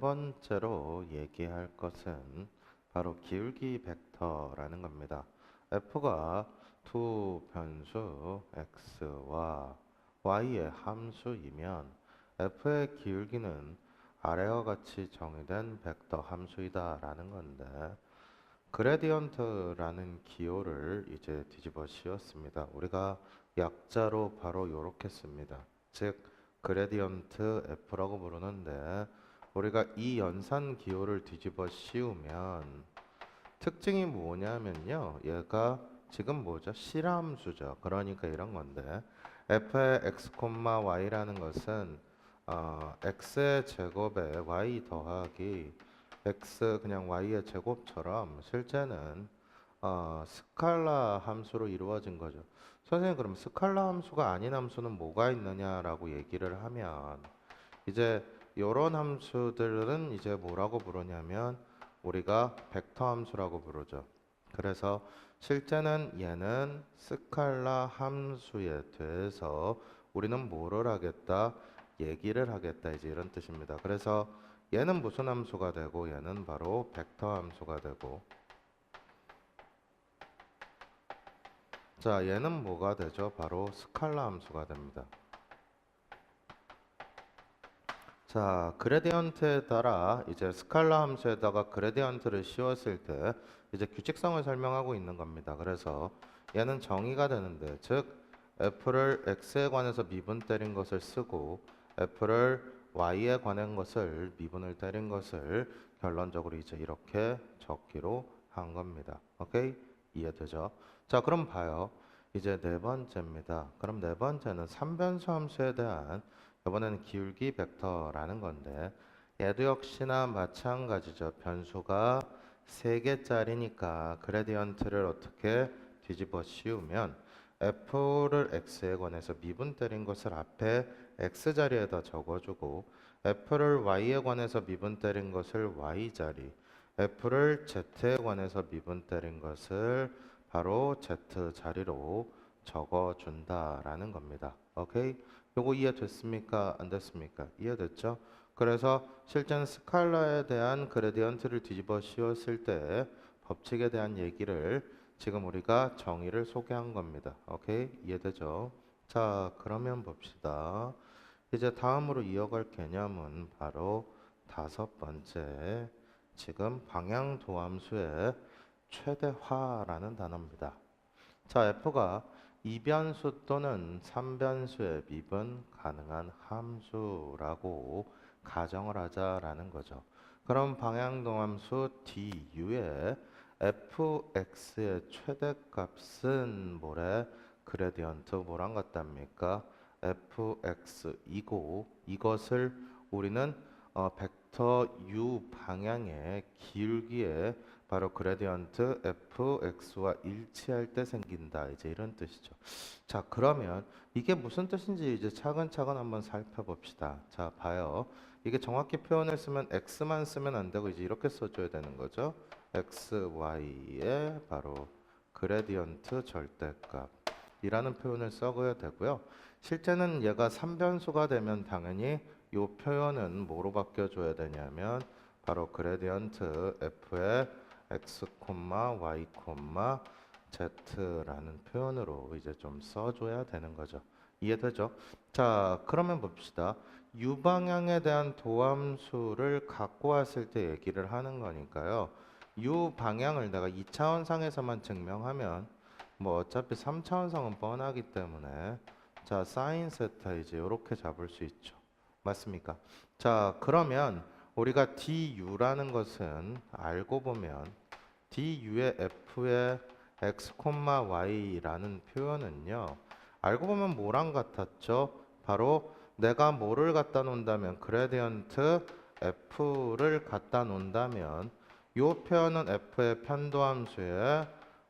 번째로 얘기할 것은 바로 기울기 벡터라는 겁니다. f가 두 변수 x와 y의 함수이면 f의 기울기는 아래와 같이 정의된 벡터 함수이다 라는 건데, 그레디언트라는 기호를 이제 뒤집어 씌웠습니다. 우리가 약자로 바로 이렇게 씁니다. 즉 그레디언트 f라고 부르는데, 우리가 이 연산 기호를 뒤집어 씌우면 특징이 뭐냐면요, 얘가 지금 뭐죠? 실함수죠. 그러니까 이런 건데, f의 x, y라는 것은 x의 제곱에 y 더하기 x 그냥 y의 제곱처럼 실제는 스칼라 함수로 이루어진 거죠. 선생님, 그럼 스칼라 함수가 아닌 함수는 뭐가 있느냐라고 얘기를 하면, 이제 이런 함수들은 이제 뭐라고 부르냐면 우리가 벡터 함수라고 부르죠. 그래서 실제는 얘는 스칼라 함수에 대해서 우리는 뭐를 하겠다? 얘기를 하겠다. 이제 이런 뜻입니다. 그래서 얘는 무슨 함수가 되고 얘는 바로 벡터 함수가 되고, 자, 얘는 뭐가 되죠? 바로 스칼라 함수가 됩니다. 자, 그레디언트에 따라 이제 스칼라 함수에다가 그레디언트를 씌웠을 때 이제 규칙성을 설명하고 있는 겁니다. 그래서 얘는 정의가 되는데, 즉 f를 x에 관해서 미분 때린 것을 쓰고 f를 y에 관한 것을 미분을 때린 것을 결론적으로 이제 이렇게 적기로 한 겁니다. 오케이? 이해되죠? 자, 그럼 봐요. 이제 네 번째입니다. 그럼 네 번째는 삼변수 함수에 대한, 이번에는 기울기 벡터라는 건데, 얘도 역시나 마찬가지죠. 변수가 3개짜리니까 그레디언트를 어떻게 뒤집어 씌우면 f를 x에 관해서 미분 때린 것을 앞에 x자리에다 적어주고, f를 y에 관해서 미분 때린 것을 y자리, f를 z에 관해서 미분 때린 것을 바로 z자리로 적어준다라는 겁니다. 오케이? 요거 이해됐습니까? 안 됐습니까? 이해됐죠? 그래서 실전 스칼라에 대한 그레디언트를 뒤집어 씌웠을 때 법칙에 대한 얘기를 지금 우리가 정의를 소개한 겁니다. 오케이? 이해되죠? 자, 그러면 봅시다. 이제 다음으로 이어갈 개념은 바로 다섯 번째, 지금 방향도함수의 최대화라는 단어입니다. 자, f가 2변수 또는 3변수의 미분 가능한 함수라고 가정을 하자라는 거죠. 그럼 방향동함수 du의 fx의 최대값은 뭐래? 그레디언트 뭐랑 같답니까? fx이고, 이것을 우리는 벡터 u 방향의 기울기에 바로 그레디언트 fx와 일치할 때 생긴다. 이제 이런 뜻이죠. 자, 그러면 이게 무슨 뜻인지 이제 차근차근 한번 살펴봅시다. 자, 봐요. 이게 정확히 표현을 쓰면 x만 쓰면 안 되고 이제 이렇게 써줘야 되는 거죠. x, y의 바로 그레디언트 절대값이라는 표현을 써줘야 되고요. 실제는 얘가 3변수가 되면 당연히 이 표현은 뭐로 바뀌어줘야 되냐면 바로 그레디언트 f의 x, y, z라는 표현으로 이제 좀 써줘야 되는 거죠. 이해되죠? 자, 그러면 봅시다. u 방향에 대한 도함수를 갖고 왔을 때 얘기를 하는 거니까요. u 방향을 내가 2차원상에서만 증명하면 뭐 어차피 3차원상은 뻔하기 때문에, 자, 사인 세타 이제 이렇게 잡을 수 있죠. 맞습니까? 자, 그러면 우리가 du라는 것은 알고 보면 du의 f의 x, y라는 표현은요, 알고 보면 뭐랑 같았죠? 바로 내가 뭐를 갖다 놓는다면 그레디언트 f를 갖다 놓는다면 이 표현은 f의 편도함수에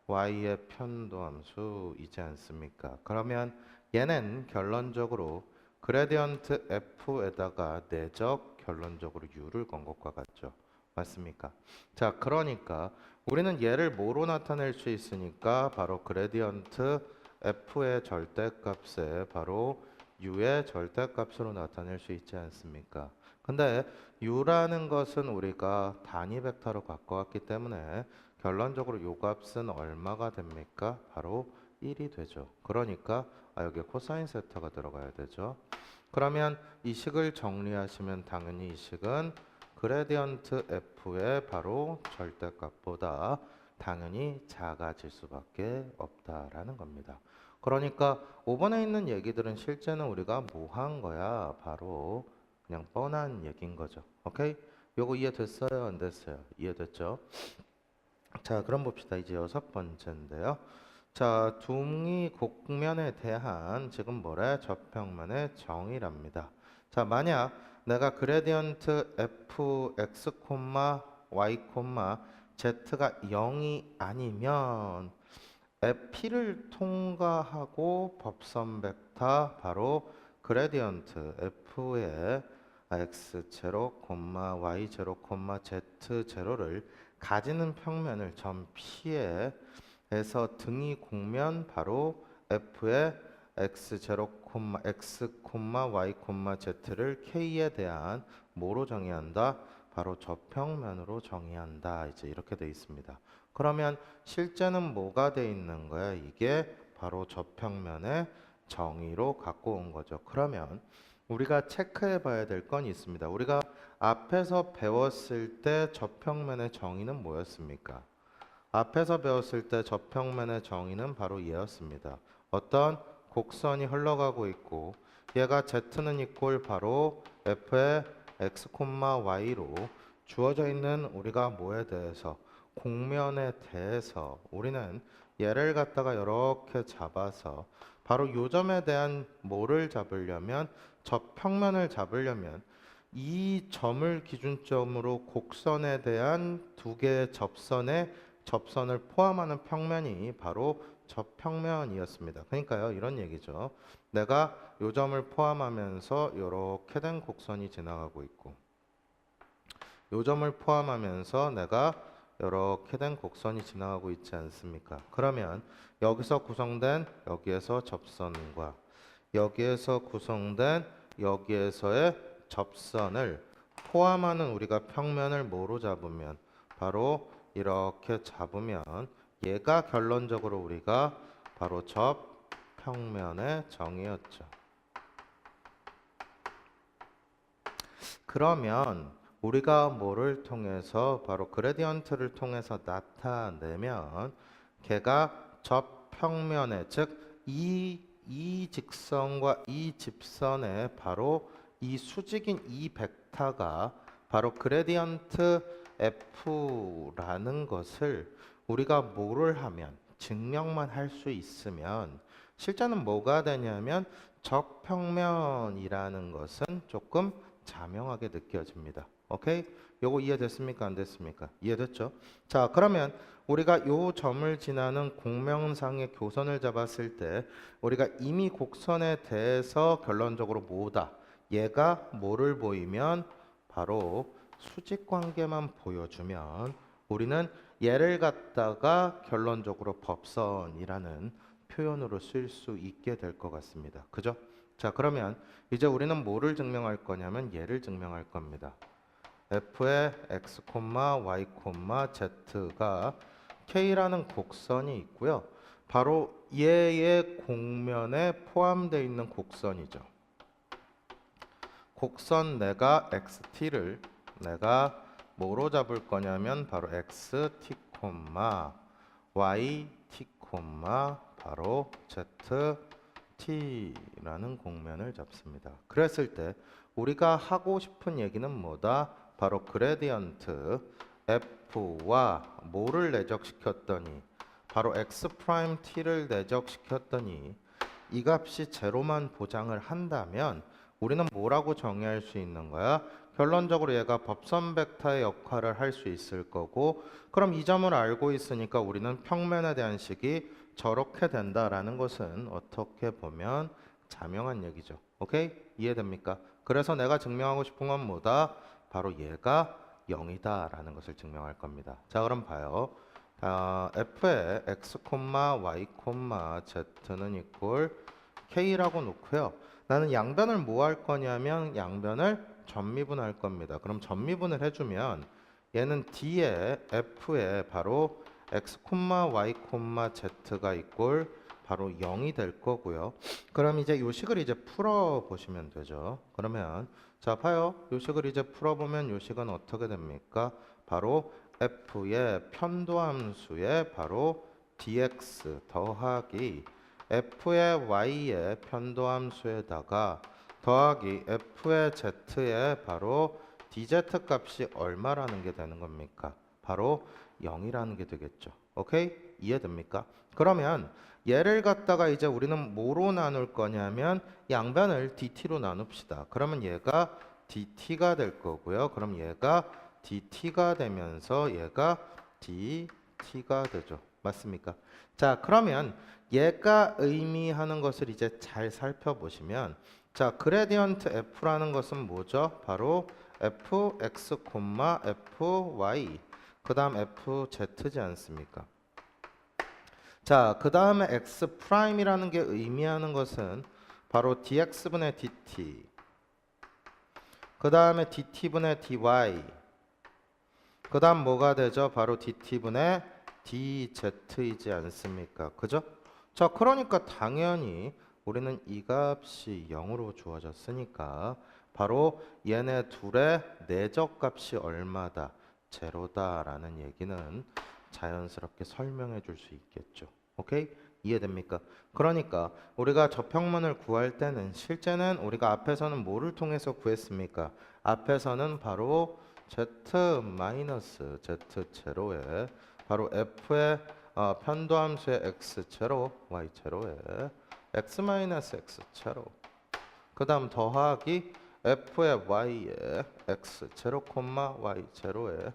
y의 편도함수이지 않습니까? 그러면 얘는 결론적으로 그레디언트 f에다가 내적 결론적으로 u를 건 것과 같죠. 맞습니까? 자, 그러니까 우리는 얘를 뭐로 나타낼 수 있으니까 바로 그레디언트 f의 절대값에 바로 u의 절대값으로 나타낼 수 있지 않습니까? 근데 u라는 것은 우리가 단위 벡터로 바꿔왔기 때문에 결론적으로 요 값은 얼마가 됩니까? 바로 1이 되죠. 그러니까 여기에 코사인 세타가 들어가야 되죠. 그러면 이 식을 정리하시면 당연히 이 식은 그레디언트 f의 바로 절대값보다 당연히 작아질 수밖에 없다라는 겁니다. 그러니까 5번에 있는 얘기들은 실제는 우리가 뭐 한 거야? 바로 그냥 뻔한 얘기인 거죠. 오케이? 요거 이해됐어요? 안 됐어요? 이해됐죠? 자, 그럼 봅시다. 이제 6번째인데요. 자, 둥이 곡면에 대한 지금 뭐래? 저평면의 정의랍니다. 자, 만약 내가 그레디언트 fx, y, z가 0이 아니면 P를 통과하고 법선 벡터 바로 그레디언트 F의 x0, y0, z0를 가지는 평면을 점 P에 에서 등이 곡면 바로 F의 x0, x, y, z를 K에 대한 뭐로 정의한다? 바로 저평면으로 정의한다. 이제 이렇게 돼 있습니다. 그러면 실제는 뭐가 돼 있는 거야? 이게 바로 저평면의 정의로 갖고 온 거죠. 그러면 우리가 체크해 봐야 될 건 있습니다. 우리가 앞에서 배웠을 때 저평면의 정의는 뭐였습니까? 앞에서 배웠을 때 저평면의 정의는 바로 얘였습니다. 어떤 곡선이 흘러가고 있고 얘가 z는 이꼴 바로 f의 x, y로 주어져 있는 우리가 뭐에 대해서 곡면에 대해서 우리는 얘를 갖다가 이렇게 잡아서 바로 요점에 대한 뭐를 잡으려면 저평면을 잡으려면 이 점을 기준점으로 곡선에 대한 두 개의 접선을 포함하는 평면이 바로 저평면이었습니다. 그러니까요, 이런 얘기죠. 내가 요 점을 포함하면서 이렇게 된 곡선이 지나가고 있고 요 점을 포함하면서 내가 이렇게 된 곡선이 지나가고 있지 않습니까? 그러면 여기서 구성된 여기에서 접선과 여기에서 구성된 여기에서의 접선을 포함하는 우리가 평면을 뭐로 잡으면 바로 이렇게 잡으면 얘가 결론적으로 우리가 바로 접평면의 정의였죠. 그러면 우리가 뭐를 통해서 바로 그레디언트를 통해서 나타내면 걔가 저평면의 즉 이 직선과 이 직선의 바로 이 수직인 이 벡터가 바로 그레디언트 f라는 것을 우리가 뭐를 하면 증명만 할 수 있으면 실제는 뭐가 되냐면 적평면이라는 것은 조금 자명하게 느껴집니다. 오케이? 요거 이해됐습니까? 안 됐습니까? 이해됐죠? 자, 그러면 우리가 요 점을 지나는 곡면상의 교선을 잡았을 때 우리가 이미 곡선에 대해서 결론적으로 뭐다? 얘가 뭐를 보이면 바로 수직 관계만 보여주면 우리는 얘를 갖다가 결론적으로 법선이라는 표현으로 쓸 수 있게 될 것 같습니다. 그죠? 자, 그러면 이제 우리는 뭐를 증명할 거냐면 얘를 증명할 겁니다. f의 x, y, z가 k라는 곡선이 있고요. 바로 얘의 곡면에 포함되어 있는 곡선이죠. 곡선 내가 xt를 내가 뭐로 잡을 거냐면 바로 xt, yt, 바로 zt라는 곡면을 잡습니다. 그랬을 때 우리가 하고 싶은 얘기는 뭐다? 바로 그레디언트 f와 뭐를 내적시켰더니 바로 x't를 내적시켰더니 이 값이 제로만 보장을 한다면 우리는 뭐라고 정의할 수 있는 거야? 결론적으로 얘가 법선 벡터의 역할을 할 수 있을 거고 그럼 이 점을 알고 있으니까 우리는 평면에 대한 식이 저렇게 된다라는 것은 어떻게 보면 자명한 얘기죠. 오케이? 이해됩니까? 그래서 내가 증명하고 싶은 건 뭐다? 바로 얘가 0이다 라는 것을 증명할 겁니다. 자, 그럼 봐요. f의 x, y, z는 이꼴 k라고 놓고요. 나는 양변을 뭐 할 거냐면 양변을 전미분할 겁니다. 그럼 전미분을 해주면 얘는 D에 F에 바로 x, y, z가 이꼴 바로 0이 될 거고요. 그럼 이제 요 식을 이제 풀어 보시면 되죠. 그러면 자 봐요. 요 식을 이제 풀어 보면 요 식은 어떻게 됩니까? 바로 f의 편도함수의 바로 dx 더하기 f의 y의 편도함수에다가 더하기 f의 z의 바로 dz 값이 얼마라는 게 되는 겁니까? 바로 0이라는 게 되겠죠. 오케이? 이해됩니까? 그러면 얘를 갖다가 이제 우리는 뭐로 나눌 거냐면 양변을 dt로 나눕시다. 그러면 얘가 dt가 될 거고요. 그럼 얘가 dt가 되면서 얘가 dt가 되죠. 맞습니까? 자, 그러면 얘가 의미하는 것을 이제 잘 살펴보시면 자, 그레디언트 f라는 것은 뭐죠? 바로 fx, fy 그 다음 fz지 않습니까? 자, 그 다음에 x 프라임이라는 게 의미하는 것은 바로 dx분의 dt 그 다음에 dt분의 dy 그 다음 뭐가 되죠? 바로 dt분의 dz이지 않습니까? 그죠? 자, 그러니까 당연히 우리는 이 값이 0으로 주어졌으니까 바로 얘네 둘의 내적 값이 얼마다? 제로다라는 얘기는 자연스럽게 설명해 줄 수 있겠죠. 오케이? 이해됩니까? 그러니까 우리가 저평면을 구할 때는 실제는 우리가 앞에서는 뭐를 통해서 구했습니까? 앞에서는 바로 z-z0에 바로 f의 편도함수의 x0, y0에 x-x0 그 다음 더하기 f의 y에 x0, y0에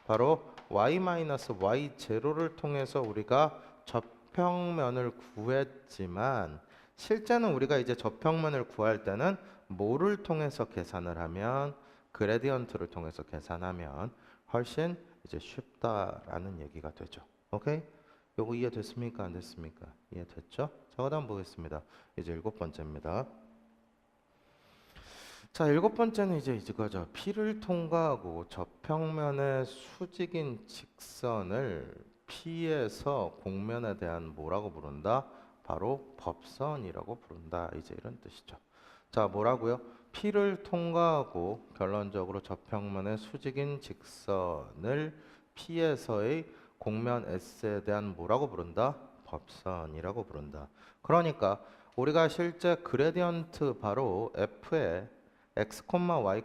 바로 y-y0를 통해서 우리가 저평면을 구했지만 실제는 우리가 이제 저평면을 구할 때는 뭐를 통해서 계산을 하면 그레디언트를 통해서 계산하면 훨씬 이제 쉽다라는 얘기가 되죠. 오케이? 요거 이해됐습니까? 안 됐습니까? 이해됐죠? 자, 그다음 보겠습니다. 이제 7번째입니다. 자, 7번째는 이제 이거죠. P를 통과하고 저평면의 수직인 직선을 P에서 공면에 대한 뭐라고 부른다? 바로 법선이라고 부른다. 이제 이런 뜻이죠. 자, 뭐라고요? P를 통과하고 결론적으로 저평면의 수직인 직선을 P에서의 공면 S에 대한 뭐라고 부른다? 법선이라고 부른다. 그러니까 우리가 실제 그레디언트 바로 F의 x, y,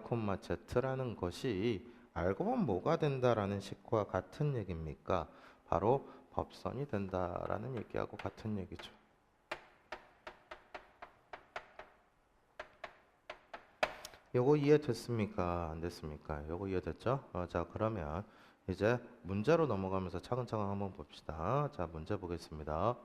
z라는 것이 알고 보면 뭐가 된다라는 식과 같은 얘기입니까? 바로 법선이 된다라는 얘기하고 같은 얘기죠. 요거 이해됐습니까? 안 됐습니까? 요거 이해됐죠? 자, 그러면 이제 문제로 넘어가면서 차근차근 한번 봅시다. 자, 문제 보겠습니다.